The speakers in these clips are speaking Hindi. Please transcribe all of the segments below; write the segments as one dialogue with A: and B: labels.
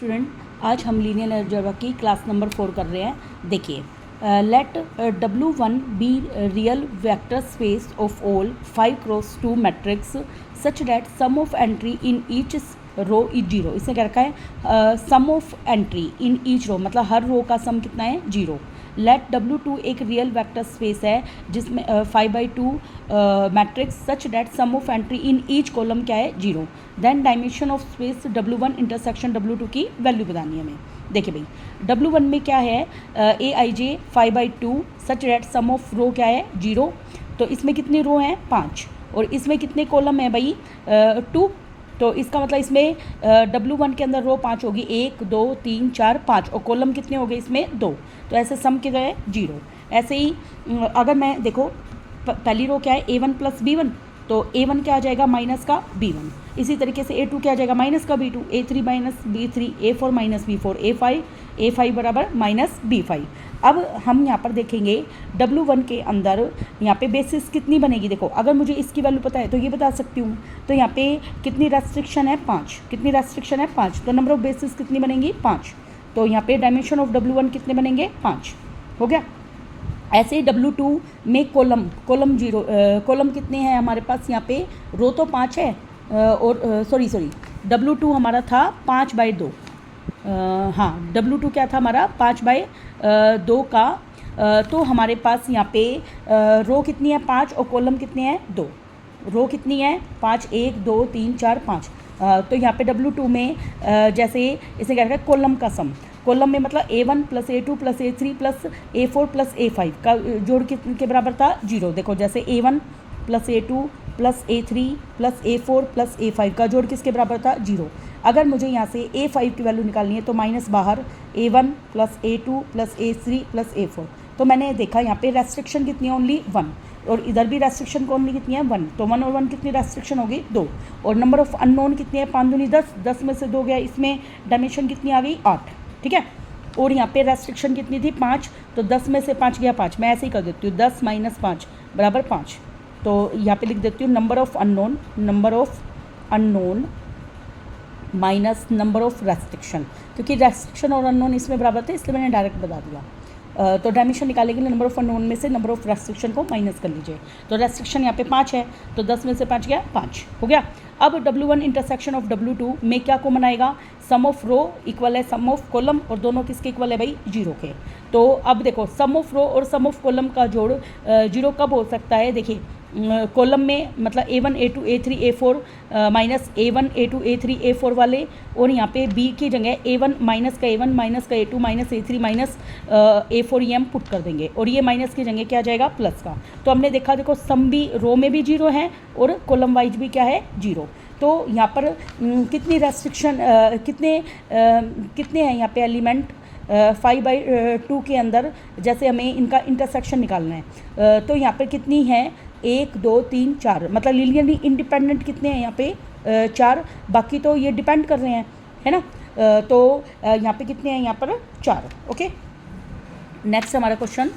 A: स्टूडेंट, आज हम लीनियर अलजेब्रा की क्लास नंबर 4 कर रहे हैं। देखिए, let W1 be real vector space of all 5x2 matrices such that sum of entry in each row is zero. इसने क्या रखा है, sum of entry in each row, मतलब हर रो का सम कितना है, जीरो। लेट W2 एक रियल वेक्टर स्पेस है जिसमें 5/2 matrix such that sum of entry in each column क्या है, zero. Then dimension of space W1 intersection W2 की वैल्यू बतानी है हमें। देखिए भाई, W1 में क्या है, AIJ 5/2 such that sum of row क्या है, जीरो। तो इसमें कितने रो हैं, 5, और इसमें कितने कॉलम है भाई, 2। तो इसका मतलब इसमें W1 के अंदर रो 5 होगी, 1 2 3 4 5, और कॉलम कितने हो गए इसमें, 2। तो ऐसे सम कितना है, जीरो। ऐसे ही अगर मैं देखो, पहली रो क्या है, A1 + B1, तो A1 क्या आ जाएगा, माइनस का B1। इसी तरीके से A2 क्या आ जाएगा, माइनस का B2, A3 - B3, A4 - B4, A5 बराबर -B5। अब हम यहाँ पर देखेंगे W1 के अंदर यहाँ पे बेसिस कितनी बनेगी। देखो, अगर मुझे इसकी वैल्यू पता है तो ये बता सकती हूँ। तो यहाँ पे कितनी रेस्ट्रिक्शन है, 5। कितनी रेस्ट्रिक्शन है, 5। तो नंबर ऑफ बेसिस कितनी बनेंगी, 5। तो यहाँ पे डायमेंशन ऑफ W1 कितने बनेंगे, 5। हो गया। ऐसे ही W2 में कॉलम जीरो, कॉलम कितने हैं हमारे पास, यहाँ पे रो तो 5 है, और सॉरी W2 हमारा था 5/2। हाँ, W2 क्या था हमारा, 5/2 का। तो हमारे पास यहाँ पे रो कितनी है, 5, और कॉलम कितने हैं, 2। रो कितनी है, 5, 1 2 3 4 5। तो यहाँ पे W2 में जैसे इसे क्या है, कॉलम का सम, कॉलम में मतलब A1 + A2 + A3 + A4 + A5 का जोड़ के बराबर था, जीरो। देखो, जैसे A1 + A2 + A3 + A4 + A5 का जोड़ किसके बराबर था, जीरो। अगर मुझे यहाँ से A5 की वैल्यू निकालनी है तो माइनस बाहर, A1 + A2 + A3 + A4। तो मैंने देखा यहाँ पे रेस्ट्रिक्शन कितनी है, ओनली 1, और इधर भी रेस्ट्रिक्शन ओनली कितनी है, 1। तो 1 और 1 कितनी रेस्ट्रिक्शन होगी, 2। और नंबर ऑफ अननोन कितनी है, 5 दूनी 10, 10 में से 2 गया, इसमें डायमेंशन कितनी आ गई, 8। ठीक है। और यहाँ पे रेस्ट्रिक्शन कितनी थी, 5। तो 10 में से 5 गया, 5। मैं ऐसे ही कर देती हूँ, 10 - 5 बराबर 5। तो यहाँ पे लिख देती हूँ number of unknown minus number of restriction, क्योंकि रेस्ट्रिक्शन और अननोन इसमें बराबर थे, इसलिए मैंने डायरेक्ट बता दिया। तो डायमेंशन निकालने के लिए नंबर ऑफ अननोन में से नंबर ऑफ रेस्ट्रिक्शन को माइनस कर लीजिए। तो रेस्ट्रिक्शन यहाँ पे 5 है, तो 10 में से 5 गया, 5 हो गया। अब W1 इंटरसेक्शन ऑफ W2 में क्या कॉमन आएगा, सम ऑफ रो इक्वल है सम ऑफ कॉलम, और दोनों किसके इक्वल है भाई, जीरो के। तो अब देखो, सम ऑफ रो और सम ऑफ कॉलम का जोड़ जीरो कब हो सकता है। देखिए, कॉलम में मतलब A1 A2 A3 A4 minus A1 A2 A3 A4 वाले, और यहाँ पे B की जगह A1 माइनस का A1 माइनस का A2 minus A3 minus A4 ये हम पुट कर देंगे, और ये माइनस की जगह क्या आ जाएगा, प्लस का। तो हमने देखा, देखो सम भी रो में भी जीरो है और कॉलम वाइज भी क्या है, जीरो। तो यहाँ पर कितनी रेस्ट्रिक्शन, कितने हैं यहाँ पे एलिमेंट 5/2 के अंदर, जैसे हमें इनका इंटरसेक्शन निकालना है। तो यहाँ पर कितनी है, 1 2 3 4, मतलब लीनियरली इंडिपेंडेंट कितने हैं यहाँ पे, 4। बाकी तो ये डिपेंड कर रहे हैं, है ना। तो यहाँ पे कितने हैं, यहाँ पर 4। ओके। नेक्स्ट हमारा क्वेश्चन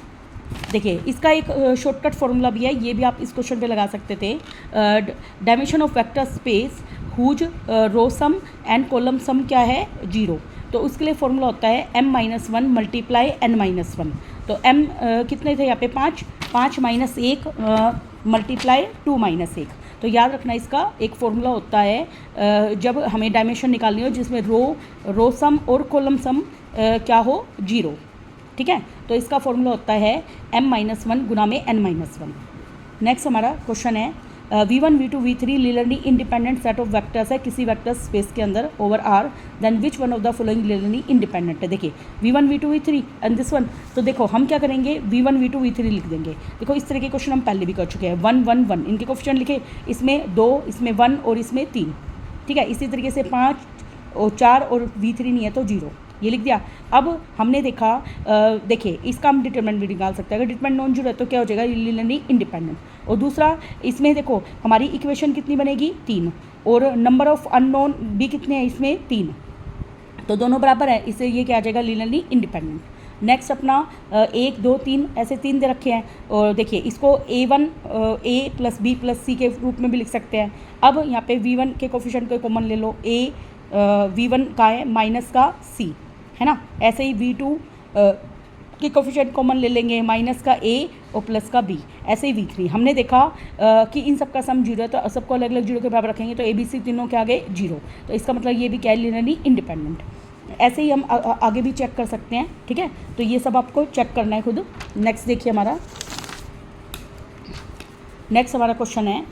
A: देखिए, इसका एक शॉर्टकट फॉर्मूला भी है, ये भी आप इस क्वेश्चन पे लगा सकते थे। Dimension of vector space whose row sum and column sum क्या है, जीरो। तो उसके लिए फॉर्मूला होता है m - 1 × n-1। तो m कितने थे यहाँ पे, 5 - 1 × 2 - 1। तो याद रखना, इसका एक फॉर्मूला होता है जब हमें डायमेंशन निकालनी हो जिसमें रो सम और कॉलम सम क्या हो, जीरो। ठीक है। तो इसका फॉर्मूला होता है m - 1 × n-1। नेक्स्ट हमारा क्वेश्चन है, V1 V2 V3 linearly independent set of vectors है किसी वेक्टर स्पेस के अंदर over R, then which one of the following linearly independent है। देखिए, V1 V2 V3 and this one. तो देखो, हम क्या करेंगे, V1 V2 V3 लिख देंगे। देखो, इस तरह के क्वेश्चन हम पहले भी कर चुके हैं। 1 1 1 इनके कोएफिशिएंट लिखे, इसमें 2, इसमें 1 और इसमें 3। ठीक है। इसी तरीके से 5 और 4 और V3 नहीं है तो 0, ये लिख दिया। अब हमने देखा, देखिए इसका हम डिटरमिनेंट भी निकाल सकते हैं। अगर डिटरमिनेंट नॉन जीरो है तो क्या हो जाएगा, लीनियरली इंडिपेंडेंट। और दूसरा, इसमें देखो हमारी इक्वेशन कितनी बनेगी, 3, और नंबर ऑफ अननोन भी कितने हैं इसमें, 3। तो दोनों बराबर है, इससे ये क्या आ जाएगा, लीनियरली इंडिपेंडेंट। नेक्स्ट अपना 1 2 3 ऐसे 3 दे रखे हैं, और देखिए इसको A1 A + B + C के रूप में भी लिख सकते हैं। अब यहाँ पे V1 के कोफिशिएंट को कॉमन ले लो, A V1 का है माइनस का C, है ना। ऐसे ही V2 की कोफिशिएंट कॉमन ले लेंगे, माइनस का A और प्लस का B। ऐसे ही V3 हमने देखा कि इन सब का सम 0 है, तो सबको अलग अलग 0 के बराबर रखेंगे, तो ABC तीनों के आगे 0, तो इसका मतलब ये भी क्या है, लीनियरली इंडिपेंडेंट। ऐसे ही हम आगे भी चेक कर सकते हैं, ठीक है। तो ये सब आपको चेक करना है खुद। नेक्स्ट देखिए हमारा क्वेश्चन है,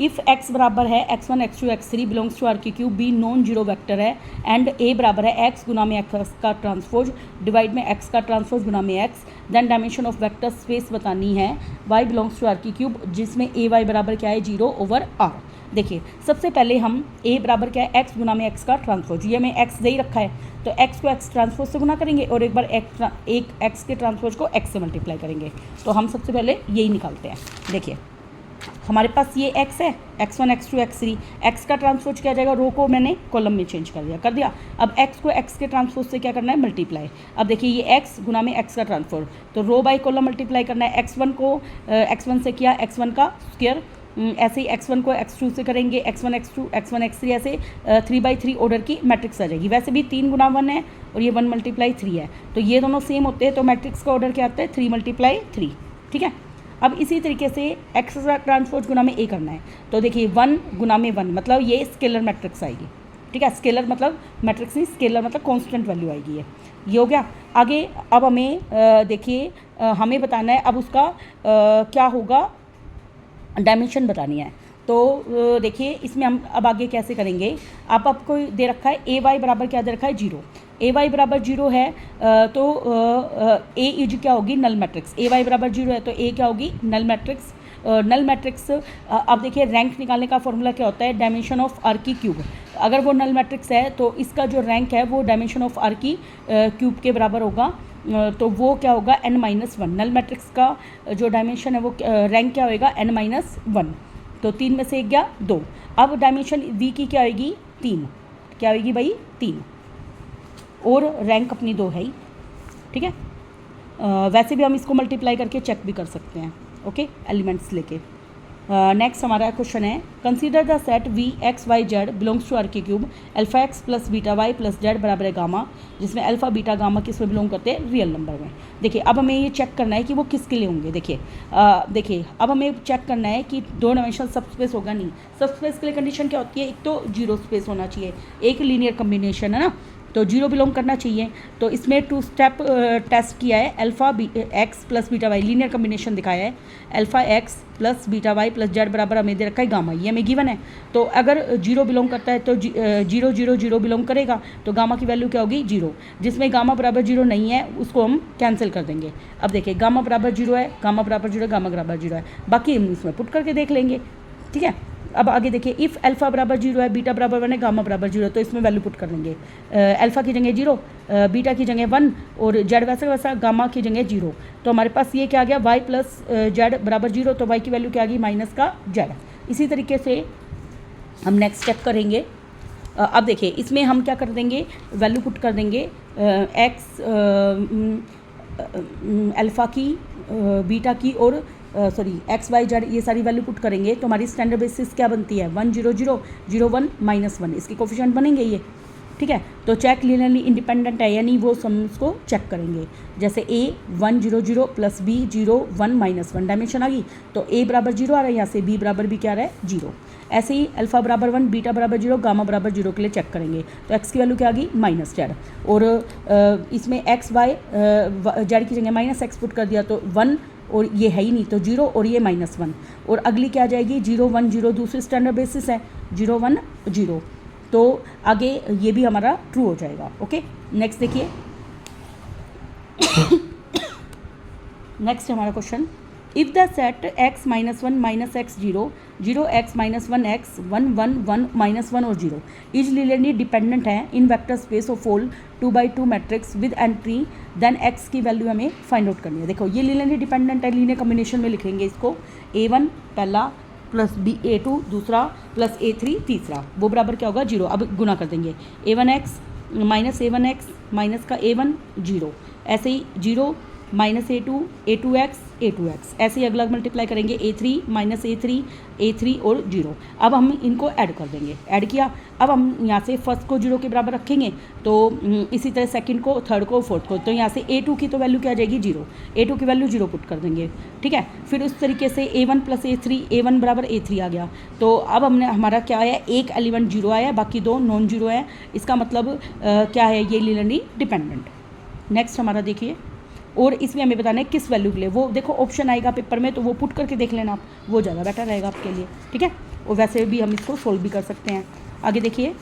A: इफ़ x बराबर है x1 x2 x3 belongs to R³ B non zero vector है एंड A बराबर है x गुना में x का ट्रांसपोज डिवाइड में x का ट्रांसपोज गुना में x, then dimension of vector space बतानी है y बिलोंग्स टू R³ जिसमें ay बराबर क्या है 0 ओवर r। देखिए सबसे पहले हम a बराबर क्या है x गुना में x का ट्रांसपोज, ये हमें x दे ही रखा है, तो x को x ट्रांसपोज से गुना करेंगे और एक बार एक x के ट्रांसपोज को x से मल्टीप्लाई करेंगे। तो हम सबसे पहले यही निकालते हैं। देखिए हमारे पास ये x है, x1 x2 x3, x का ट्रांसपोज क्या जाएगा, रो को मैंने कॉलम में चेंज कर दिया। अब x को x के ट्रांसपोज से क्या करना है, मल्टीप्लाई। अब देखिए ये x गुना में x का ट्रांसपोज, तो रो बाई कॉलम मल्टीप्लाई करना है। x1 को x1 से किया, x1 का स्क्वायर, ऐसे ही x1 को x2 से करेंगे, x1 x2 x1 x3, ऐसे 3/3 ऑर्डर की मैट्रिक्स आ जाएगी। वैसे भी 3 गुना 1 है और ये 1 मल्टीप्लाई 3 है, तो ये दोनों सेम होते हैं, तो मैट्रिक्स का ऑर्डर क्या आता है 3 मल्टीप्लाई 3, ठीक है। अब इसी तरीके से x ट्रांसपोज गुना में a करना है, तो देखिए 1 गुना में 1 मतलब ये स्केलर मैट्रिक्स आएगी, ठीक है। स्केलर मतलब मैट्रिक्स नहीं, स्केलर मतलब कांस्टेंट वैल्यू आएगी। ये हो गया। आगे अब हमें देखिए हमें बताना है अब उसका क्या होगा, डायमेंशन बतानी है। तो देखिए इसमें हम अब आगे कैसे करेंगे, आपको दे रखा है ए वाई बराबर क्या दे रखा है 0, ए वाई बराबर 0 है तो ए इज क्या होगी नल मैट्रिक्स, ए वाई बराबर 0 है तो ए क्या होगी नल मैट्रिक्स। नल मैट्रिक्स अब देखिए रैंक निकालने का फॉर्मूला क्या होता है, डायमेंशन ऑफ आर की क्यूब। अगर वो नल मैट्रिक्स है तो इसका जो रैंक है वो डायमेंशन ऑफ आर की क्यूब के बराबर होगा, तो वो क्या होगा n-1। नल मैट्रिक्स का जो डायमेंशन है वो रैंक क्या होएगा n-1, तो 3 में से एक गया 2। अब डायमेंशन v की क्या होएगी 3, क्या होएगी भाई 3, और रैंक अपनी 2 है ही, ठीक है। वैसे भी हम इसको मल्टीप्लाई करके चेक भी कर सकते हैं, ओके, एलिमेंट्स लेके। नेक्स्ट हमारा क्वेश्चन है, consider the set V X Y Z belongs to R के cube alpha x plus beta Y plus Z बराबर है गामा, जिसमें अल्फा बीटा गामा किस में बिलोंग करते हैं रियल नंबर में। देखिए अब हमें ये चेक करना है कि वो किसके लिए होंगे। देखिए अब हमें चेक करना है कि 2 डायमेंशनल सब स्पेस होगा नहीं। सब स्पेस के लिए कंडीशन क्या होती है, एक तो 0 स्पेस होना चाहिए, एक लीनियर कम्बिनेशन है ना, तो 0 बिलोंग करना चाहिए। तो इसमें 2 स्टेप टेस्ट किया है, alpha x plus beta y linear combination दिखाया है, alpha x plus beta Y plus Z बराबर हमें दे रखा है गामा, ये हमें गिवन है। तो अगर 0 बिलोंग करता है तो 0 0 0 बिलोंग करेगा, तो गामा की वैल्यू क्या होगी 0। जिसमें गामा बराबर 0 नहीं है उसको हम कैंसिल कर देंगे। अब देखिए गामा बराबर 0 है, गामा बराबर 0 है, गामा बराबर 0 है, बाकी हम इसमें पुट करके देख लेंगे, ठीक है। अब आगे देखिए इफ़ अल्फा बराबर 0 है, बीटा बराबर 1 है, गामा बराबर 0 है, तो इसमें वैल्यू पुट कर देंगे। अल्फा की जगह 0, बीटा की जगह 1 और जेड वैसा गामा की जगह 0। तो हमारे पास ये क्या आ गया y प्लस जेड बराबर 0, तो y की वैल्यू क्या आ गई माइनस का जेड। इसी तरीके से हम नेक्स्ट स्टेप करेंगे। अब देखिए इसमें हम क्या कर देंगे, वैल्यू पुट कर देंगे एक्स अल्फ़ा की, बीटा की और एक्स वाई जेड ये सारी वैल्यू पुट करेंगे, तो हमारी स्टैंडर्ड बेसिस क्या बनती है 1 0 0 0 1 -1, इसके कोफिशिएंट बनेंगे ये, ठीक है। तो चेक लीनियरली इंडिपेंडेंट है या नहीं वो हम उसको चेक करेंगे। जैसे a 1 0 0 प्लस b 0 1 -1 डायमेंशन आ गई, तो a बराबर 0 आ रहा है, यहाँ से b बराबर भी क्या आ रहा है 0। ऐसे ही अल्फा बराबर 1, बीटा बराबर 0, गामा बराबर 0 के लिए चेक करेंगे, तो x की वैल्यू क्या आ गई माइनस जेड, और इसमें एक्स वाई जेड की जगह माइनस एक्स पुट कर दिया तो 1, और ये है ही नहीं तो 0, और ये -1, और अगली क्या आ जाएगी 0 1 0, दूसरी स्टैंडर्ड बेसिस है 0 1 0, तो आगे ये भी हमारा ट्रू हो जाएगा, ओके। नेक्स्ट देखिए नेक्स्ट हमारा question, if the set x -1 minus x 0 0 x -1 x 1 1 1 -1 और 0 इज लीनियरली डिपेंडेंट है in vector space of whole 2x2 matrix with entry, then x की वैल्यू हमें फाइंड आउट करनी है। देखो ये लीनियरली डिपेंडेंट है, लीनियर कम्बिनेशन में लिखेंगे इसको, a1 पहला प्लस a2 दूसरा प्लस a3 तीसरा, वो बराबर क्या होगा 0। अब गुना कर देंगे a1x माइनस a1x माइनस का a1 0, ऐसे ही 0 माइनस A2x ऐसे ही अगला मल्टीप्लाई करेंगे A3 माइनस A3 और 0। अब हम इनको ऐड कर देंगे, ऐड किया। अब हम यहाँ से फर्स्ट को 0 के बराबर रखेंगे, तो इसी तरह सेकंड को, थर्ड को, फोर्थ को, तो यहाँ से A2 की तो वैल्यू क्या आ जाएगी 0, A2 की वैल्यू 0 पुट कर देंगे, ठीक है। फिर उस तरीके से A1 प्लस A1 बराबर A3 आ गया। तो अब हमने हमारा क्या आया, एक एलिमेंट 0 आया, बाकी दो नॉन 0 है। इसका मतलब क्या है, ये लीनियरली डिपेंडेंट। नेक्स्ट हमारा देखिए, और इसमें हमें बताना है किस वैल्यू के लिए। वो देखो ऑप्शन आएगा पेपर में, तो वो पुट करके देख लेना आप, वो ज़्यादा बेटर रहेगा आपके लिए, ठीक है। और वैसे भी हम इसको सोल्व भी कर सकते हैं। आगे देखिए,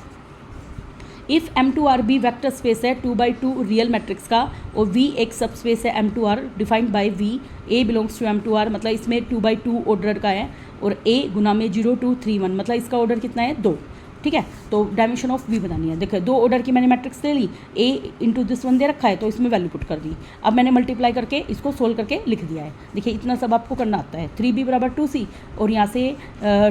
A: इफ़ M2R वेक्टर स्पेस है 2x2 रियल मैट्रिक्स का, और V एक सब स्पेस है M2R defined by V, A belongs to M2R, मतलब इसमें 2x2 ऑर्डर का है, और A गुना में 0 2 3 1, मतलब इसका ऑर्डर कितना है 2, ठीक है। तो डायमेंशन ऑफ V बनानी है। देखो दो ऑर्डर की मैंने मैट्रिक्स ले ली, A इंटू दिस वन दे रखा है, तो इसमें वैल्यू पुट कर दी। अब मैंने मल्टीप्लाई करके इसको सोल्व करके लिख दिया है। देखिए इतना सब आपको करना आता है। 3B बराबर 2C, और यहाँ से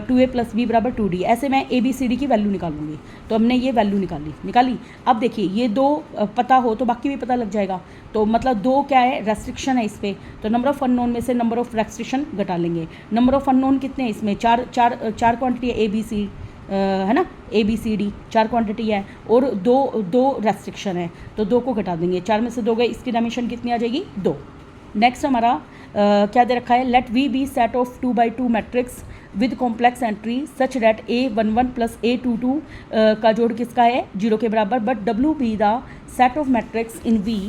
A: 2A प्लस B बराबर 2D, ऐसे मैं ABCD की वैल्यू निकालूंगी। तो हमने ये वैल्यू निकाली। अब देखिए ये दो पता हो तो बाकी भी पता लग जाएगा। तो मतलब दो क्या है, रेस्ट्रिक्शन है इस पर, तो नंबर ऑफ अननोन में से नंबर ऑफ रेस्ट्रिक्शन घटा लेंगे। नंबर ऑफ अननोन कितने हैं इसमें, चार क्वान्टिटी है ABC, है ना, ABCD 4 क्वांटिटी है, और दो रेस्ट्रिक्शन है, तो 2 को घटा देंगे। 4 में से 2 गए, इसकी डायमेंशन कितनी आ जाएगी 2। नेक्स्ट हमारा क्या दे रखा है, let V be set of 2x2 matrix with complex entry such that A11 plus A22 का जोड़ किसका है 0 के बराबर, but W be the set of matrix in V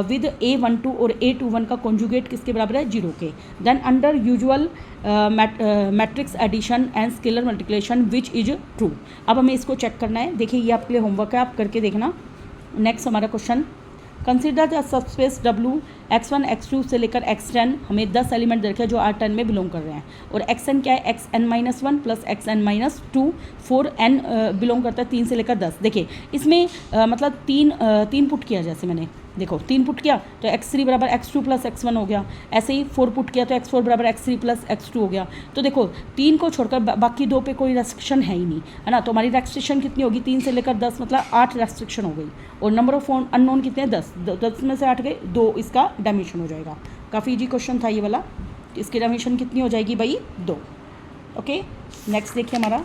A: with A12 और A21 का कॉन्जुगेट किसके बराबर है 0 के। Then under usual matrix addition and scalar multiplication which is true. अब हमें इसको चेक करना है। देखिए ये आपके लिए होमवर्क है, आप करके देखना। नेक्स्ट हमारा question, consider the subspace W x1 x2 से लेकर xn, हमें 10 एलिमेंट देखे जो R10 में बिलोंग कर रहे हैं, और xn क्या है xn-1 plus xn-2, 4n belong करता है 3 से लेकर 10। देखिए इसमें मतलब तीन पुट किया, जैसे मैंने देखो 3 पुट किया तो x3 बराबर x2 प्लस x1 हो गया, ऐसे ही 4 पुट किया तो x4 बराबर x3 प्लस x2 हो गया। तो देखो 3 को छोड़कर बाकी 2 पे कोई रेस्ट्रिक्शन है ही नहीं, है ना। तो हमारी रेस्ट्रिक्शन कितनी होगी, 3 से लेकर 10, मतलब 8 रेस्ट्रिक्शन हो गई। और नंबर ऑफ अननोन कितने हैं 10 में से 8 गए, 2 इसका डायमेंशन हो जाएगा। काफ़ी इजी क्वेश्चन था ये वाला। इसकी डायमेंशन कितनी हो जाएगी भाई 2। ओके नेक्स्ट देखिए हमारा,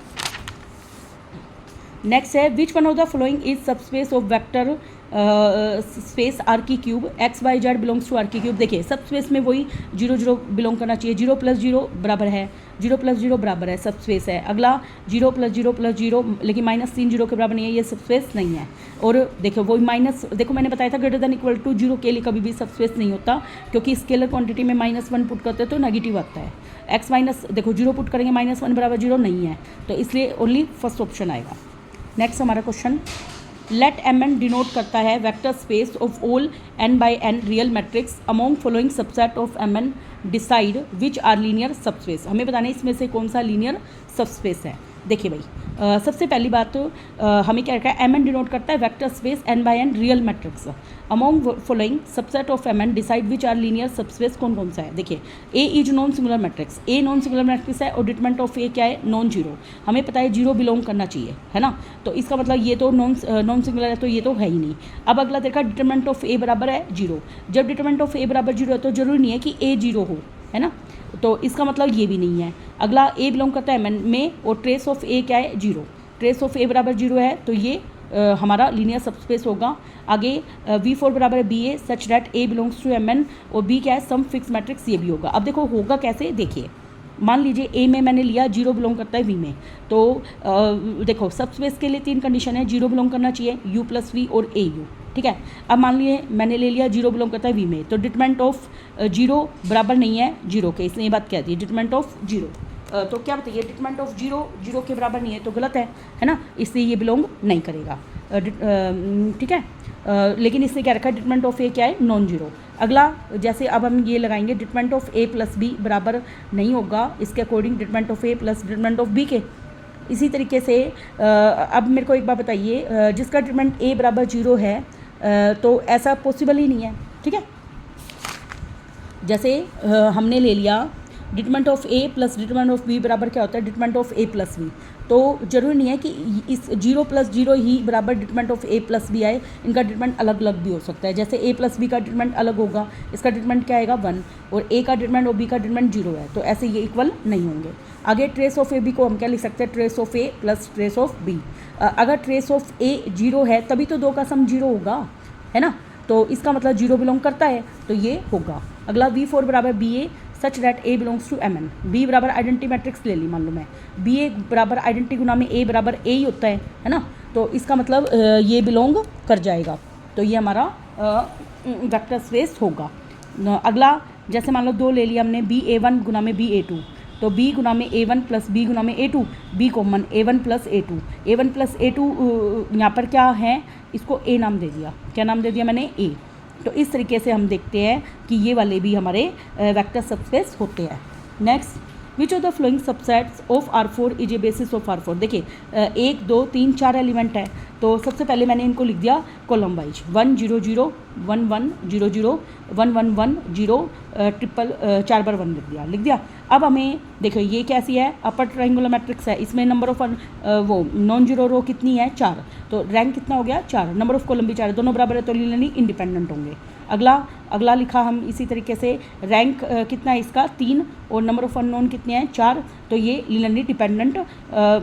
A: नेक्स्ट है which one of the following is subspace of vector space R की cube X Y Z belongs to R की क्यूब। देखिए सब स्पेस में वही 0 0 बिलोंग करना चाहिए, 0 प्लस 0 बराबर है, 0 प्लस 0 बराबर है, सब स्पेस है। अगला 0 प्लस 0 प्लस 0, लेकिन माइनस 3 0 के बराबर नहीं है, ये सब स्पेस नहीं है। और देखो वही माइनस, देखो मैंने बताया था ग्रेटर देन इक्वल टू 0 के लिए कभी भी सब स्पेस नहीं होता, क्योंकि स्केलर क्वांटिटी में -1 पुट करते हैं तो नेगेटिव आता है। एक्स माइनस देखो 0 पुट करेंगे, -1 बराबर 0 नहीं है, तो इसलिए ओनली फर्स्ट ऑप्शन आएगा। नेक्स्ट हमारा क्वेश्चन, लेट Mn डिनोट करता है vector space of all n by n real matrix among following subset of Mn, decide which are linear subspace. हमें बताना है इसमें से कौन सा लीनियर सबस्पेस है। देखिए भाई सबसे पहली बात हमें क्या रखा है, Mn डिनोट करता है vector space n by n real matrix among following subset of Mn, decide which are linear subspace. कौन कौन सा है, देखिए A is non singular matrix, A non singular matrix है, और डिटरमिनेंट ऑफ A क्या है नॉन जीरो। हमें पता है 0 बिलोंग करना चाहिए, है ना, तो इसका मतलब ये तो नॉन सिंगुलर है, तो ये तो है ही नहीं। अब अगला देखा डिटरमिनेंट ऑफ A बराबर है 0। जब डिटरमिनेंट ऑफ A बराबर 0 है तो जरूरी नहीं है कि A 0 हो, है ना, तो इसका मतलब ये भी नहीं है। अगला A बिलोंग करता है Mn में, और ट्रेस ऑफ A क्या है 0, ट्रेस ऑफ A बराबर 0 है, तो ये हमारा लीनियर सबस्पेस होगा। आगे V4 बराबर है BA such that A belongs to Mn, और B क्या है सम फिक्स मैट्रिक्स, ये भी होगा। अब देखो होगा कैसे, देखिए मान लीजिए A में मैंने लिया 0 बिलोंग करता है V में, तो देखो सबस्पेस के लिए 3 कंडीशन है, 0 बिलोंग करना चाहिए, U प्लस V और AU, ठीक है। अब मान लीजिए मैंने ले लिया 0 बिलोंग करता है V में, तो डिटरमिनेंट ऑफ 0 बराबर नहीं है 0 के, इसलिए ये बात कहती है डिटरमिनेंट ऑफ 0। तो क्या बताइए डिटरमिनेंट ऑफ 0 के बराबर नहीं है, तो गलत है ना, इसलिए ये बिलोंग नहीं करेगा, ठीक है। लेकिन इसने क्या रखा है डिटरमिनेंट ऑफ A क्या है नॉन जीरो। अगला जैसे अब हम ये लगाएंगे determinant of A plus B बराबर नहीं होगा इसके according determinant of A plus determinant of B के। इसी तरीके से अब मेरे को एक बात बताइए, जिसका डिटरमिनेंट A बराबर 0 है तो ऐसा पॉसिबल ही नहीं है, ठीक है। जैसे हमने ले लिया determinant of A plus determinant of B बराबर क्या होता है determinant of A plus B, तो ज़रूरी नहीं है कि इस 0 + 0 ही बराबर डिटरमिनेंट ऑफ a + b आए, इनका डिटरमिनेंट अलग अलग भी हो सकता है। जैसे a + b का डिटरमिनेंट अलग होगा, इसका डिटरमिनेंट क्या आएगा 1, और a का डिटरमिनेंट और b का डिटरमिनेंट 0 है, तो ऐसे ये इक्वल नहीं होंगे। आगे ट्रेस ऑफ ए बी को हम क्या लिख सकते हैं, trace of A plus trace of B. अगर ट्रेस ऑफ ए 0 है तभी तो 2 का सम 0 होगा, है ना, तो इसका मतलब 0 बिलोंग करता है, तो ये होगा। अगला V4 बराबर B A such that A belongs to M N. B बराबर आइडेंटिटी मैट्रिक्स ले ली मान लो मैं, बी ए बराबर आइडेंटिटी गुना में ए बराबर ए ही होता है ना, तो इसका मतलब ये बिलोंग कर जाएगा, तो ये हमारा वेक्टर स्पेस होगा। अगला जैसे मान लो 2 ले लिया हमने, BA1 गुना में BA2, तो B गुना में A1 प्लस B गुना में A2, B common A1 plus A2, A1 plus A2 यहाँ पर क्या है, इसको A नाम दे दिया, क्या नाम दे दिया मैंने, A। तो इस तरीके से हम देखते हैं कि ये वाले भी हमारे वेक्टर सबस्पेस होते हैं। Next, which of the flowing subsets of R4 is a basis of R4। देखिए 1 2 3 4 एलिमेंट है, तो सबसे पहले मैंने इनको लिख दिया कॉलम वाइज, 1 0 0 1 1 0 0 1 1 1 0 ट्रिपल 4 बार 1 लिख दिया। अब हमें देखो ये कैसी है, अपर ट्रायंगुलर मैट्रिक्स है, इसमें नंबर ऑफ वो नॉन जीरो रो कितनी है 4, तो रैंक कितना हो गया 4, नंबर ऑफ कॉलम भी 4 है, दोनों बराबर है तो लीनियरली इंडिपेंडेंट होंगे। अगला लिखा हम इसी तरीके से, रैंक कितना है इसका 3, और नंबर ऑफ अननोन कितने हैं 4, तो ये linearly dependent.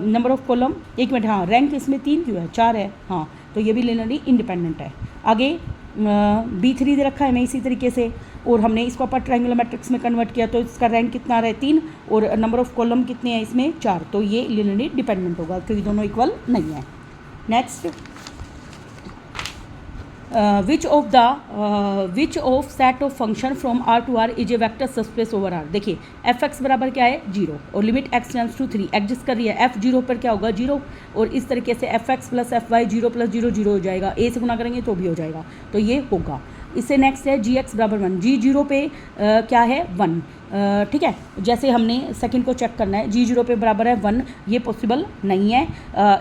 A: Number of column, एक मिनट, हाँ रैंक इसमें 3 क्यों है, 4 है, हाँ तो ये भी लीनियरली इंडिपेंडेंट है। आगे B3 दे रखा है हमें इसी तरीके से, और हमने इसको अपर ट्रायंगुलर मैट्रिक्स में कन्वर्ट किया, तो इसका रैंक कितना आ रहा है 3, और नंबर ऑफ कॉलम कितने हैं इसमें 4, तो ये लीनियरली डिपेंडेंट होगा क्योंकि दोनों इक्वल नहीं है। Next, which of set of function from R to R is a vector subspace over R। देखिए f(x) बराबर क्या है 0, और limit x tends to 3 exist कर रही है, f 0 पर क्या होगा 0, और इस तरीके से fx प्लस fy 0 प्लस 0 0 हो जाएगा, a से गुना करेंगे तो भी हो जाएगा, तो ये होगा। इससे नेक्स्ट है gx बराबर 1, g 0 पे क्या है 1, ठीक है, जैसे हमने सेकंड को चेक करना है, g 0 पे बराबर है 1, ये पॉसिबल नहीं है,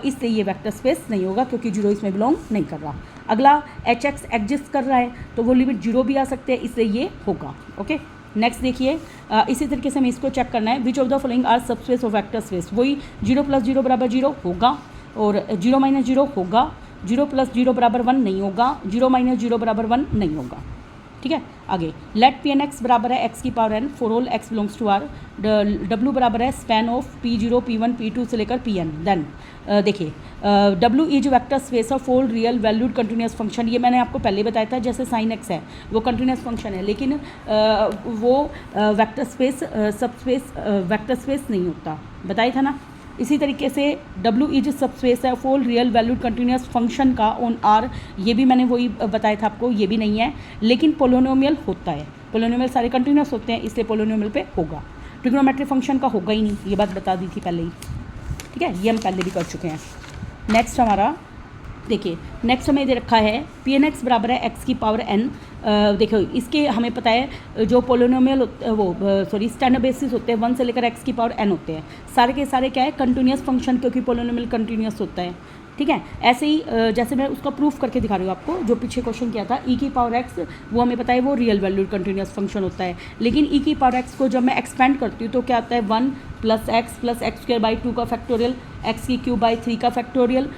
A: इसलिए ये वेक्टर स्पेस नहीं होगा क्योंकि 0 इसमें बिलोंग नहीं कर रहा। अगला hx एग्जिस्ट कर रहा है, तो वो लिमिट 0 भी आ सकते हैं, इसलिए ये होगा। ओके, नेक्स्ट देखिए, इसी तरीके से हमें इसको चेक करना है, which of the following are subspace of vector space. वही 0 + 0 बराबर 0 होगा, और 0 - 0 होगा, 0 + 0 बराबर 1 नहीं होगा, 0 - 0 बराबर 1 नहीं होगा, ठीक है। आगे लेट Pn(x) बराबर है x की power n for all x belongs to R, W बराबर है span of P0 P1 P2 से लेकर Pn। देन देखिए W is vector space of all real valued continuous function, ये मैंने आपको पहले बताया था, जैसे sin x है वो कंटिन्यूस फंक्शन है, लेकिन वो vector space subspace vector space नहीं होता, बताया था ना। इसी तरीके से W इज सबस्पेस है all real valued continuous function का ऑन R, ये भी मैंने वही बताया था आपको, ये भी नहीं है, लेकिन पोलिनोमियल होता है, पोलिनोमियल सारे कंटिन्यूस होते हैं, इसलिए पोलिनोमियल पे होगा। ट्रिग्नोमेट्रिक फंक्शन का होगा ही नहीं, ये बात बता दी थी पहले ही, ठीक है, ये हम पहले भी कर चुके हैं। नेक्स्ट हमारा देखिए, नेक्स्ट हमें दे रखा है Pn(x) बराबर है x की पावर n। देखो इसके हमें पता है जो पोलिनोमियल वो स्टैंडर्ड बेसिस होते हैं 1 से लेकर x की पावर n होते हैं, सारे के सारे क्या है कंटिन्यूस फंक्शन, क्योंकि पोलिनोमियल कंटिन्यूस होता है, ठीक है। ऐसे ही जैसे मैं उसका प्रूफ करके दिखा रही हूँ आपको, जो पीछे क्वेश्चन किया था e की पावर x, वो हमें पता है वो रियल वैल्यूड कंटिन्यूस फंक्शन होता है, लेकिन e की पावर x को जब मैं एक्सपेंड करती हूँ तो क्या आता है 1 + x + x² 2 का फैक्टोरियल, x³ 3 का फैक्टोरियल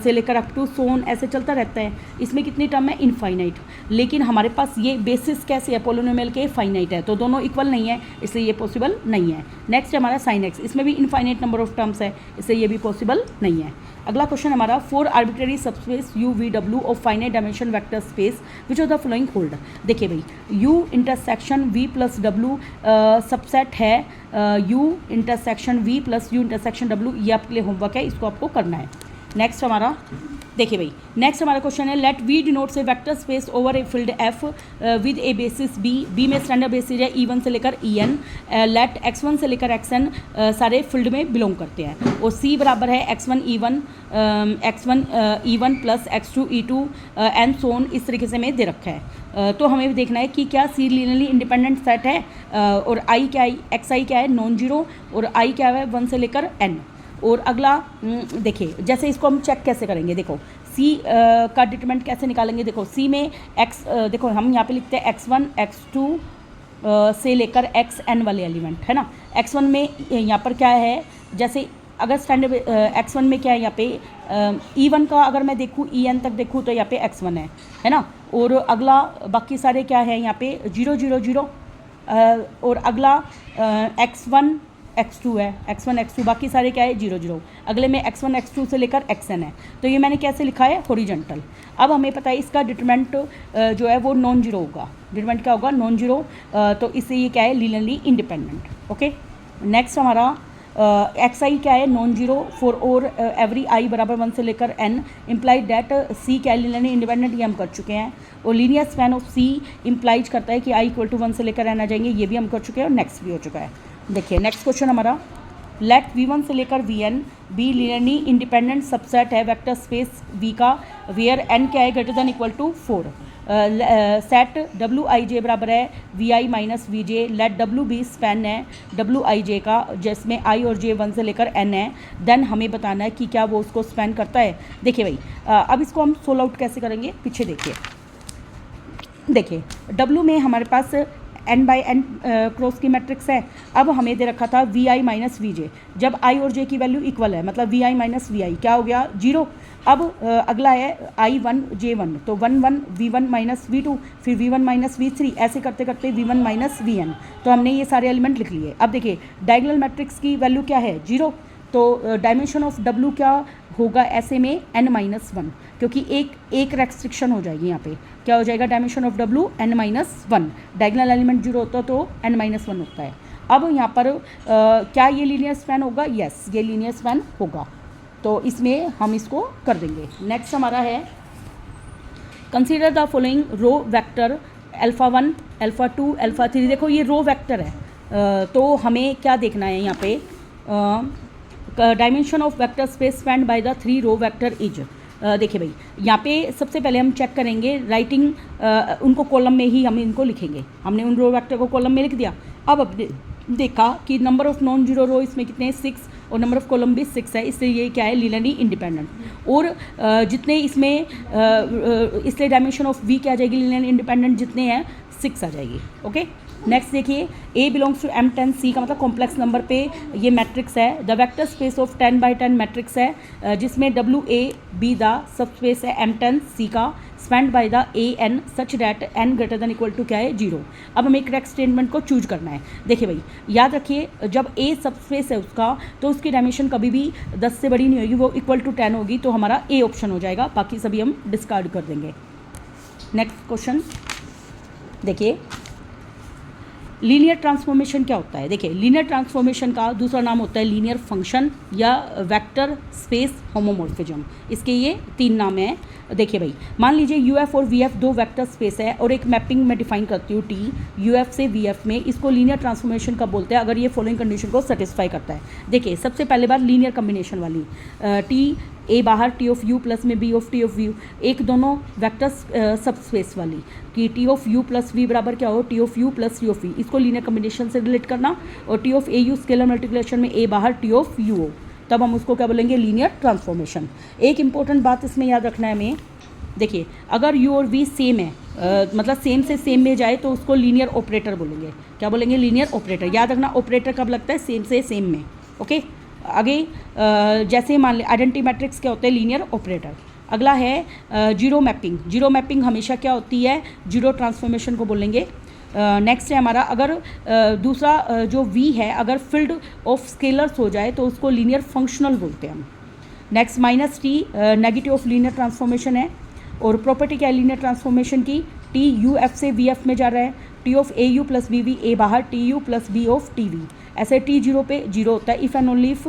A: से लेकर अप टू सोन, ऐसे चलता रहता है। इसमें कितनी टर्म है इनफाइनाइट, लेकिन हमारे पास ये बेसिस कैसे है पोलिनोमियल के फाइनाइट है, तो दोनों इक्वल नहीं है, इसलिए ये पॉसिबल नहीं है। नेक्स्ट हमारा sin x, इसमें भी इनफाइनाइट नंबर ऑफ टर्म्स है, इसलिए ये भी पॉसिबल नहीं है। अगला क्वेश्चन हमारा 4 arbitrary subspace U V W of finite dimension vector space which of the following hold. देखिए भाई U intersection V + W subset है U intersection V + U intersection W, ये आपके लिए होमवर्क है, इसको आपको करना है। नेक्स्ट हमारा देखिए भाई, नेक्स्ट हमारा क्वेश्चन है let V denotes a vector space over a field F with a basis B में स्टैंडर्ड बेसिस है E1 से लेकर En, लेट x1 से लेकर xn सारे फील्ड में बिलोंग करते हैं, और C बराबर है x1 E1 plus x2 E2 and सोन, इस तरीके से हमें दे रखा है। तो हमें देखना है कि क्या C लीनियरली इंडिपेंडेंट सेट है, और I क्या है, xi क्या है नॉन जीरो, और I क्या है 1 से लेकर n। और अगला देखिए, जैसे इसको हम चेक कैसे करेंगे, देखो C का डिटरमिनेंट कैसे निकालेंगे, देखो C में x, देखो हम यहाँ पे लिखते हैं x1 x2 से लेकर xn वाले एलिमेंट है ना, x1 में यहाँ पर क्या है, जैसे अगर स्टैंडर्ड x1 में क्या है यहाँ पे E1 का अगर मैं देखूँ En तक देखूँ तो यहाँ पे x1 है ना। और अगला बाकी सारे क्या है यहाँ पे 0 0 0 और अगला x1 x2 है, x1 x2 बाकी सारे क्या है 0 0। अगले में x1 x2 से लेकर xn है। तो ये मैंने कैसे लिखा है हॉरिजॉन्टल। अब हमें पता है इसका डिटरमिनेंट जो है वो नॉन जीरो होगा। डिटरमिनेंट क्या होगा नॉन जीरो। तो इससे ये क्या है लीनियरली इंडिपेंडेंट। ओके नेक्स्ट हमारा एक्स आई क्या है नॉन जीरो फॉर और एवरी आई बराबर 1 से लेकर n इम्प्लाइड डैट सी क्या है लीनियरली इंडिपेंडेंट, ये हम कर चुके हैं। और linear span of C implies करता है कि आई इक्वल टू 1 से लेकर n आ जाएंगे, ये भी हम कर चुके हैं और नेक्स्ट भी हो चुका है। देखिए नेक्स्ट क्वेश्चन हमारा लेट v1 से लेकर vn be linearly independent subset है वेक्टर स्पेस v का वेयर n क्या है greater than equal to 4। Set W I J बराबर है V I minus V J. Let W be span है डब्ल्यू आई जे का जिसमें आई और जे 1 से लेकर n है। देन हमें बताना है कि क्या वो उसको स्पैन करता है। देखिए भाई अब इसको हम सोल्व आउट कैसे करेंगे, पीछे देखिए डब्ल्यू में हमारे पास n बाई n क्रॉस की मैट्रिक्स है। अब हमें दे रखा था वी आई माइनस वी जे, जब आई और जे की वैल्यू इक्वल है मतलब वी आई माइनस वी आई क्या हो गया 0। अब अगला है I1 J1 तो 1 1 V1 माइनस V2 फिर V1 माइनस V3 ऐसे करते करते V1 माइनस Vn। तो हमने ये सारे एलिमेंट लिख लिए। अब देखिए डायगोनल मैट्रिक्स की वैल्यू क्या है 0। तो डायमेंशन ऑफ W क्या होगा ऐसे में n माइनस 1, क्योंकि एक रेस्ट्रिक्शन हो जाएगी यहाँ पे। क्या हो जाएगा dimension of W n minus 1। Diagonal element 0 होता तो n माइनस 1 होता है। अब यहाँ पर क्या ये लीनियर स्पैन होगा, यस ये लीनियर स्पैन होगा। तो इसमें हम इसको कर देंगे। नेक्स्ट हमारा है consider the following row vector alpha 1 alpha 2 alpha 3। देखो ये रो वेक्टर है तो हमें क्या देखना है यहाँ पे dimension of vector space spanned by the 3 row vector is. देखिए भाई यहाँ पे सबसे पहले हम चेक करेंगे राइटिंग उनको कॉलम में ही हम इनको लिखेंगे। हमने उन रो वेक्टर को कॉलम में लिख दिया। अब देखा कि नंबर ऑफ नॉन जीरो रो इसमें कितने 6 और नंबर ऑफ कॉलम भी 6 है, इसलिए ये क्या है लीनियरली इंडिपेंडेंट। और जितने इसमें इसलिए डायमेंशन ऑफ वी क्या आ जाएगी लीनियरली इंडिपेंडेंट जितने हैं 6 आ जाएगी। ओके नेक्स्ट देखिए A belongs to M10 C का मतलब कॉम्प्लेक्स नंबर पे ये मैट्रिक्स है। The vector space of 10 by 10 matrix है जिसमें WA द सब स्पेस है M10 C का spanned by the AN such that n greater than equal to क्या है 0। अब हमें करेक्ट स्टेटमेंट को चूज करना है। देखिए भाई याद रखिए जब A सब स्पेस है उसका तो उसकी डायमेंशन कभी भी 10 से बड़ी नहीं होगी, वो इक्वल टू 10 होगी। तो हमारा A ऑप्शन हो जाएगा, बाकी सभी हम डिस्कार्ड कर देंगे। नेक्स्ट क्वेश्चन देखिए लीनियर ट्रांसफॉर्मेशन क्या होता है। देखिए लीनियर ट्रांसफॉर्मेशन का दूसरा नाम होता है लीनियर फंक्शन या वेक्टर स्पेस होमोमॉर्फिज्म। इसके ये 3 नाम हैं। देखिए भाई मान लीजिए UF और VF 2 वेक्टर स्पेस है और एक मैपिंग में डिफाइन करती हूँ T UF से VF में, इसको लीनियर ट्रांसफॉर्मेशन का बोलते हैं अगर ये फॉलोइंग कंडीशन को सेटिस्फाई करता है। देखिए सबसे पहले बार लीनियर कम्बिनेशन वाली T A बाहर T ऑफ U प्लस में B of T of V, एक दोनों वेक्टर सब स्पेस वाली कि T of U plus V बराबर क्या हो T of U plus T of V, इसको लीनियर कम्बिनेशन से रिलेट करना। और T of AU scalar multiplication में A बाहर T ऑफ U हो, तब हम उसको क्या बोलेंगे लीनियर ट्रांसफॉर्मेशन। एक इंपॉर्टेंट बात इसमें याद रखना है हमें, देखिए अगर U और V सेम है मतलब सेम से सेम में जाए तो उसको लीनियर ऑपरेटर बोलेंगे। क्या बोलेंगे लीनियर ऑपरेटर। याद रखना ऑपरेटर कब लगता है सेम से सेम में। ओके आगे जैसे मान ले आइडेंटिटी मैट्रिक्स क्या होते हैं लीनियर ऑपरेटर। अगला है जीरो मैपिंग। जीरो मैपिंग हमेशा क्या होती है जीरो ट्रांसफॉर्मेशन को बोलेंगे। नेक्स्ट है हमारा अगर दूसरा जो V है अगर फील्ड ऑफ स्केलर्स हो जाए तो उसको लीनियर फंक्शनल बोलते हैं हम। Next minus T negative of linear transformation है। और प्रॉपर्टी क्या है लीनियर ट्रांसफॉर्मेशन की T UF से VF में जा रहा है T of AU plus BV A बाहर TU plus B of TV। ऐसे T 0 पे 0 होता है इफ़ एंड ओनली इफ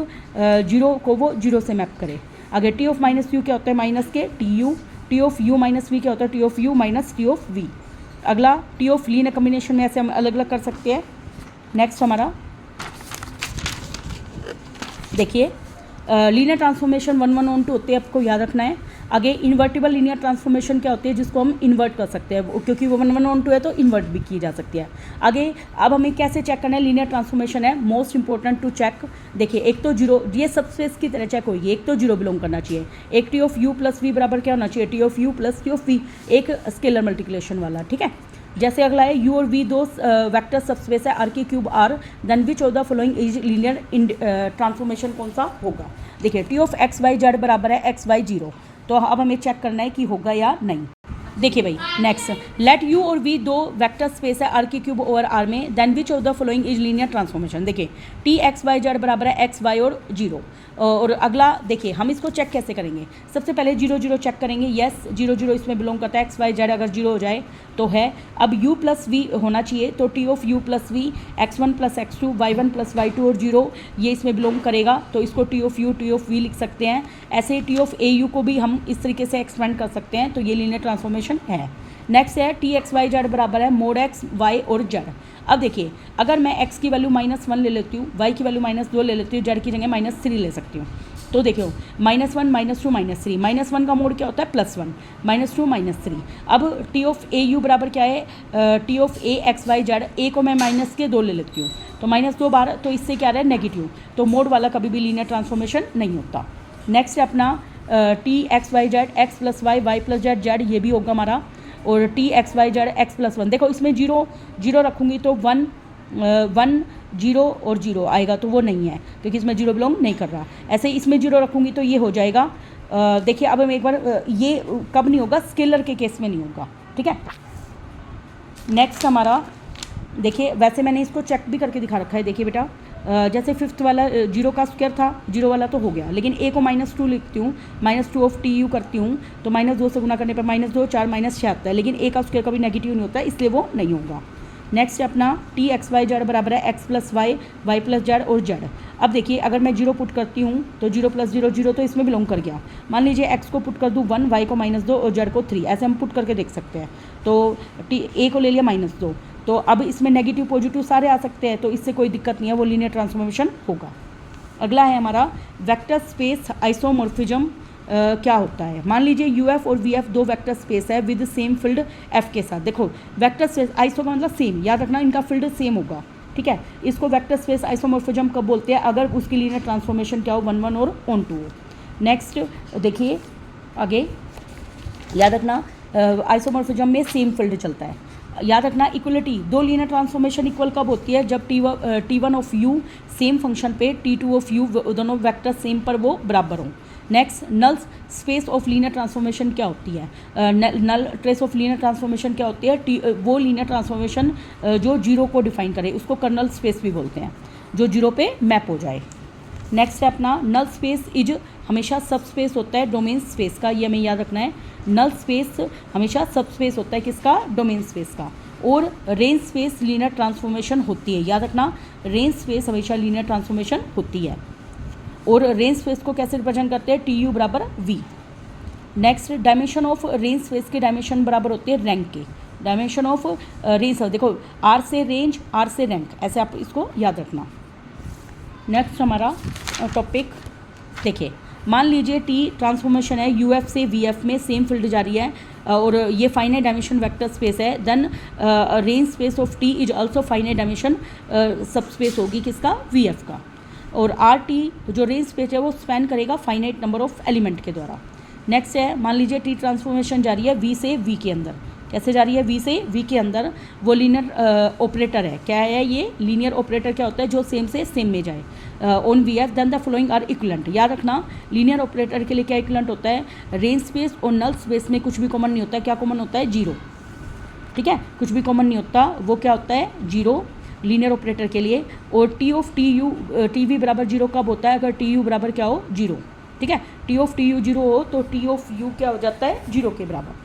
A: 0 को वो 0 से मैप करे। आगे T ऑफ माइनस U क्या होता है माइनस के TU। T of U minus V क्या होता है T of U minus T of V। अगला T ऑफ लीनियर कम्बिनेशन में ऐसे हम अलग अलग कर सकते हैं। नेक्स्ट हमारा देखिए लीनियर ट्रांसफॉर्मेशन 1 1 ऑन 2 होते हैं, आपको याद रखना है। आगे इन्वर्टिबल लीनियर ट्रांसफॉर्मेशन क्या होती है जिसको हम इन्वर्ट कर सकते हैं, क्योंकि वो 1 1 ऑन 2 है तो इन्वर्ट भी की जा सकती है। आगे अब हमें कैसे चेक करना है लीनियर ट्रांसफॉर्मेशन है मोस्ट इंपॉर्टेंट टू चेक। देखिए एक तो जीरो ये सब स्पेस की तरह चेक होगी, एक तो जीरो बिलोंग करना चाहिए। एक T of U plus V बराबर क्या होना चाहिए T of U plus T of V, एक स्केलर मल्टीप्लिकेशन वाला। ठीक है जैसे अगला है यू और वी दो वेक्टर सबस्पेस है आर के cube R, then which of the following is linear transformation कौन सा होगा। देखिए T of X Y Z बराबर है एक्स वाई जीरो, तो अब हमें चेक करना है कि होगा या नहीं। देखिए भाई नेक्स्ट, लेट यू और वी दो वेक्टर स्पेस है आर के क्यूब ओवर आर में, then which of the following is linear transformation. देखिए टी एक्स वाई जेड बराबर है एक्स वाई और जीरो। और अगला देखिए हम इसको चेक कैसे करेंगे, सबसे पहले जीरो जीरो चेक करेंगे, यस जीरो जीरो इसमें बिलोंग करता है, एक्स वाई जेड अगर जीरो हो जाए तो है। अब u प्लस वी होना चाहिए, तो T of u plus V X one plus X two Y one plus Y two और जीरो ये इसमें बिलोंग करेगा, तो इसको T of U T of V लिख सकते हैं। ऐसे टी ऑफ ए यू को भी हम इस तरीके से एक्सपेंड कर सकते हैं, तो ये लीनियर ट्रांसफॉर्मेशन है। नेक्स्ट है टी एक्स वाई जेड बराबर है मोड एक्स वाई और जेड। अब देखिए अगर मैं x की वैल्यू -1 ले लेती हूँ, y की वैल्यू -2 ले लेती हूँ, z की जगह -3 ले सकती हूँ, तो देखियो -1 -2 -3, -1 का मोड क्या होता है +1, -2 -3। अब टी ऑफ ए यू बराबर क्या है, T of A X Y Z, A को मैं -2 ले लेती हूँ, तो -2 बार, तो इससे क्या रहा है नेगेटिव, तो मोड वाला कभी भी लीनियर ट्रांसफॉर्मेशन नहीं होता। नेक्स्ट है अपना T X Y Z X plus Y Y plus Z Z, ये भी होगा हमारा। और T X Y Z X plus 1, देखो इसमें जीरो जीरो रखूँगी तो 1 1 0 और 0 आएगा, तो वो नहीं है क्योंकि इसमें जीरो बिलोंग नहीं कर रहा। ऐसे ही इसमें जीरो रखूँगी तो ये हो जाएगा। देखिए अब हम एक बार ये कब नहीं होगा, स्केलर के केस में नहीं होगा, ठीक है। नेक्स्ट हमारा देखिए, वैसे मैंने इसको चेक भी करके दिखा रखा है। देखिए बेटा जैसे फिफ्थ वाला जीरो का स्क्वायर था, जीरो वाला तो हो गया, लेकिन ए को -2 लिखती हूँ, -2 ऑफ टी यू करती हूँ, तो -2 से गुना करने पर -2 4 -6 आता है, लेकिन ए का स्क्वायर कभी नेगेटिव नहीं होता, इसलिए वो नहीं होगा। नेक्स्ट अपना टी एक्स वाई जेड बराबर है X plus Y Y plus Z और जेड। अब देखिए अगर मैं जीरो पुट करती हूँ तो 0 + 0 0, तो इसमें बिलोंग कर गया। मान लीजिए एक्स को पुट कर दूँ 1, वाई को -2 और जेड को 3, ऐसे हम पुट करके देख सकते हैं। तो टी ए को ले लिया -2, तो अब इसमें नेगेटिव पॉजिटिव सारे आ सकते हैं, तो इससे कोई दिक्कत नहीं है, वो लीनियर ट्रांसफॉर्मेशन होगा। अगला है हमारा वेक्टर स्पेस आइसोमॉर्फिज्म क्या होता है। मान लीजिए यू एफ और वी एफ दो वेक्टर स्पेस है विद सेम फील्ड एफ के साथ। देखो वेक्टर स्पेस आइसो का मतलब सेम, याद रखना इनका फील्ड सेम होगा, ठीक है। इसको वेक्टर स्पेस आइसोमॉर्फिज्म कब बोलते हैं, अगर उसकी लीनियर ट्रांसफॉर्मेशन क्या हो 1 1 और ऑन 2 हो। नेक्स्ट देखिए आगे याद रखना आइसोमॉर्फिज्म में सेम फील्ड चलता है। याद रखना इक्वलिटी, दो लीनियर ट्रांसफॉर्मेशन इक्वल कब होती है, जब T1 of you same function पे T2 ऑफ यू दोनों वेक्टर सेम पर वो बराबर हों। Next null space of linear transformation क्या होती है, null trace of linear transformation क्या होती है, वो लीनियर ट्रांसफॉर्मेशन जो जीरो को डिफाइन करे उसको कर्नल स्पेस भी बोलते हैं, जो जीरो पे मैप हो जाए। नेक्स्ट है अपना नल स्पेस इज हमेशा सब स्पेस होता है डोमेन स्पेस का, ये हमें याद रखना है। नल स्पेस हमेशा सब स्पेस होता है किसका, डोमेन स्पेस का। और रेंज स्पेस लीनियर ट्रांसफॉर्मेशन होती है, याद रखना रेंज स्पेस हमेशा लीनियर ट्रांसफॉर्मेशन होती है। और रेंज स्पेस को कैसे रिप्रेजेंट करते हैं, टी यू बराबर V. Next dimension of range space के डायमेंशन बराबर होते हैं रैंक के। डायमेंशन ऑफ रेंज देखो आर से रेंज आर से रैंक, ऐसे आप इसको याद रखना। नेक्स्ट हमारा टॉपिक देखिए, मान लीजिए टी ट्रांसफॉर्मेशन है यू एफ से वी एफ में सेम फील्ड जा रही है और ये फाइनाइट डायमेंशन वेक्टर स्पेस है, then range space of T is also finite dimension subspace होगी किसका, वी एफ का। और आर टी जो रेंज स्पेस है वो स्पैन करेगा फाइनाइट नंबर ऑफ एलिमेंट के द्वारा। नेक्स्ट है मान लीजिए टी ट्रांसफॉर्मेशन जा रही है वी से वी के अंदर, कैसे जा रही है, वी से वी के अंदर, वो लीनियर ऑपरेटर है, क्या है ये लीनियर ऑपरेटर क्या होता है, जो सेम से सेम में जाए on V F, then the following are equivalent. याद रखना लीनियर ऑपरेटर के लिए क्या इक्विवेलेंट होता है, रेंज स्पेस और नल स्पेस में कुछ भी कॉमन नहीं होता है, क्या कॉमन होता है, जीरो, ठीक है, कुछ भी कॉमन नहीं होता, वो क्या होता है, जीरो लीनियर ऑपरेटर के लिए। और T of T U T V बराबर जीरो कब होता है, अगर टी यू बराबर क्या हो, जीरो, ठीक है। T of T U zero हो तो टी ऑफ यू क्या हो जाता है, जीरो के बराबर।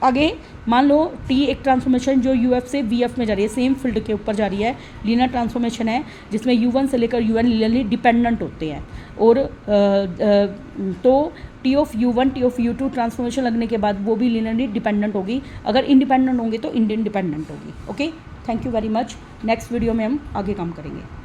A: आगे मान लो टी एक ट्रांसफॉर्मेशन जो यू एफ से वी एफ में जा रही है, सेम फील्ड के ऊपर जा रही है, लीनियर ट्रांसफॉर्मेशन है जिसमें U1 से लेकर UN लीनियरली डिपेंडेंट होते हैं। और तो T of U1 T of U2 transformation लगने के बाद वो भी लीनियरली डिपेंडेंट होगी, अगर इंडिपेंडेंट होंगे तो इंडिपेंडेंट होगी। Okay, thank you very much. Next video में हम आगे काम करेंगे।